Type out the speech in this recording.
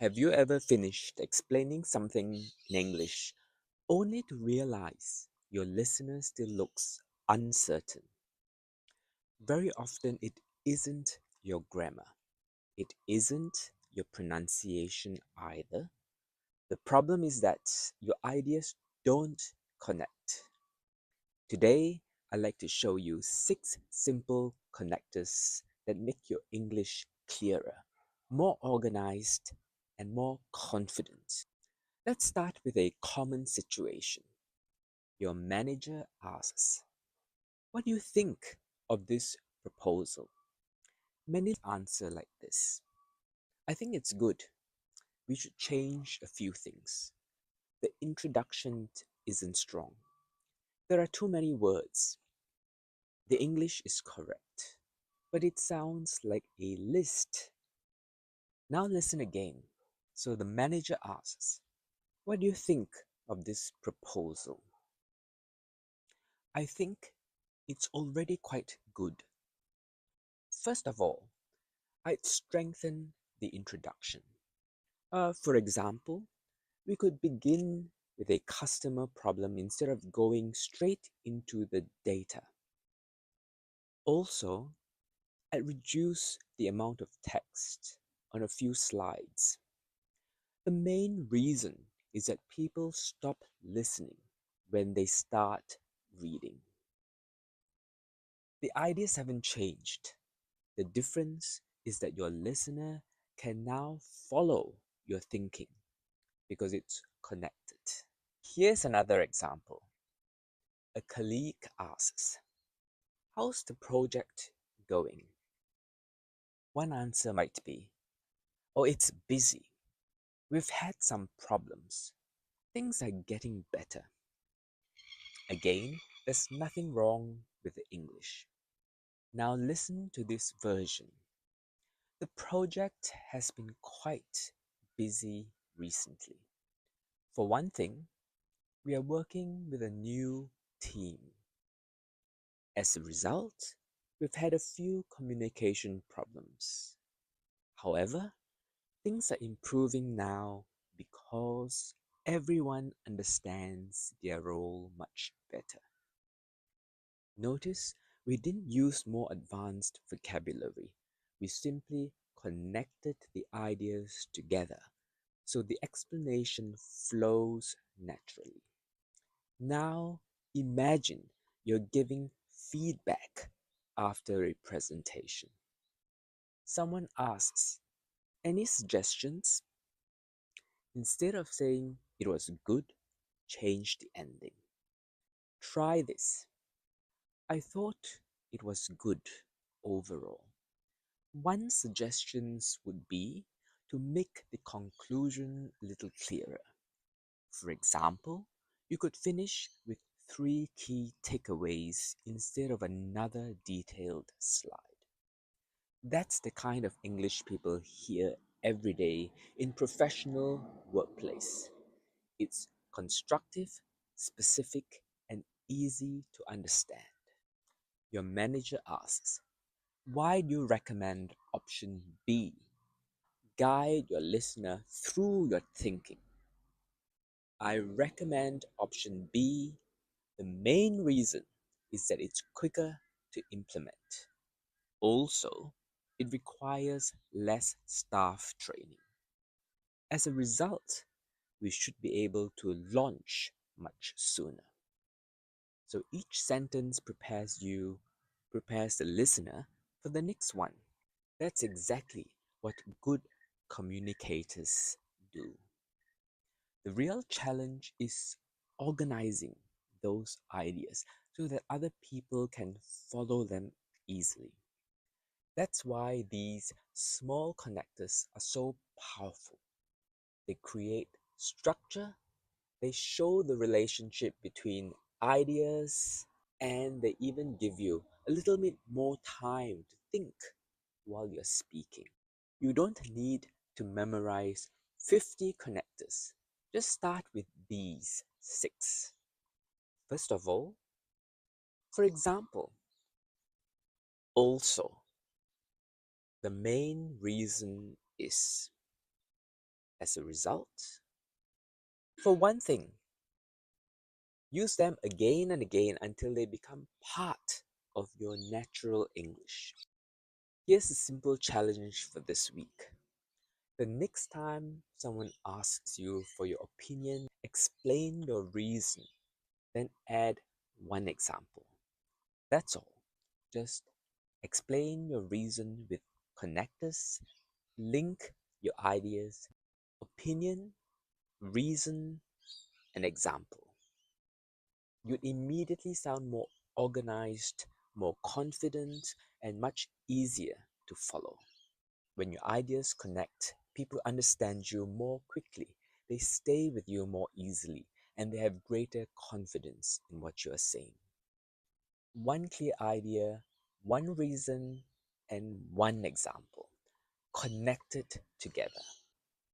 Have you ever finished explaining something in English only to realize your listener still looks uncertain? Very often, it isn't your grammar, it isn't your pronunciation either. The problem is that your ideas don't connect. Today, I'd like to show you 6 simple connectors that make your English clearer, more organized, and more confident. Let's start with a common situation. Your manager asks, "What do you think of this proposal?" Many answer like this: "I think it's good. We should change a few things. The introduction isn't strong. There are too many words. The English is correct, but it sounds like a list." Now listen again. So the manager asks, "What do you think of this proposal?" "I think it's already quite good. First of all, I'd strengthen the introduction. For example, we could begin with a customer problem instead of going straight into the data. Also, I'd reduce the amount of text on a few slides. The main reason is that people stop listening when they start reading." The ideas haven't changed. The difference is that your listener can now follow your thinking because it's connected. Here's another example. A colleague asks, "How's the project going?" One answer might be, "Oh, it's busy. We've had some problems. Things are getting better." Again, there's nothing wrong with the English. Now listen to this version. "The project has been quite busy recently. For one thing, we are working with a new team. As a result, we've had a few communication problems. However, things are improving now because everyone understands their role much better." Notice we didn't use more advanced vocabulary. We simply connected the ideas together so the explanation flows naturally. Now imagine you're giving feedback after a presentation. Someone asks, "Any suggestions?" Instead of saying "it was good," change the ending. Try this. "I thought it was good overall." One suggestion would be to make the conclusion a little clearer. For example, you could finish with 3 key takeaways instead of another detailed slide. That's the kind of English people hear every day in professional workplace. It's constructive, specific, and easy to understand. Your manager asks, "Why do you recommend option B?" Guide your listener through your thinking. "I recommend option B. The main reason is that it's quicker to implement. Also, it requires less staff training. As a result, we should be able to launch much sooner." So each sentence prepares the listener for the next one. That's exactly what good communicators do. The real challenge is organizing those ideas so that other people can follow them easily. That's why these small connectors are so powerful. They create structure, they show the relationship between ideas, and they even give you a little bit more time to think while you're speaking. You don't need to memorize 50 connectors. Just start with these 6. First of all, for example, also, the main reason is. as a result? For one thing, use them again and again until they become part of your natural English. Here's a simple challenge for this week. The next time someone asks you for your opinion, explain your reason, then add one example. That's all. Just explain your reason with connectors, link your ideas, opinion, reason, and example. You'd immediately sound more organized, more confident, and much easier to follow. When your ideas connect, people understand you more quickly, they stay with you more easily, and they have greater confidence in what you are saying. One clear idea, one reason, and one example connected together.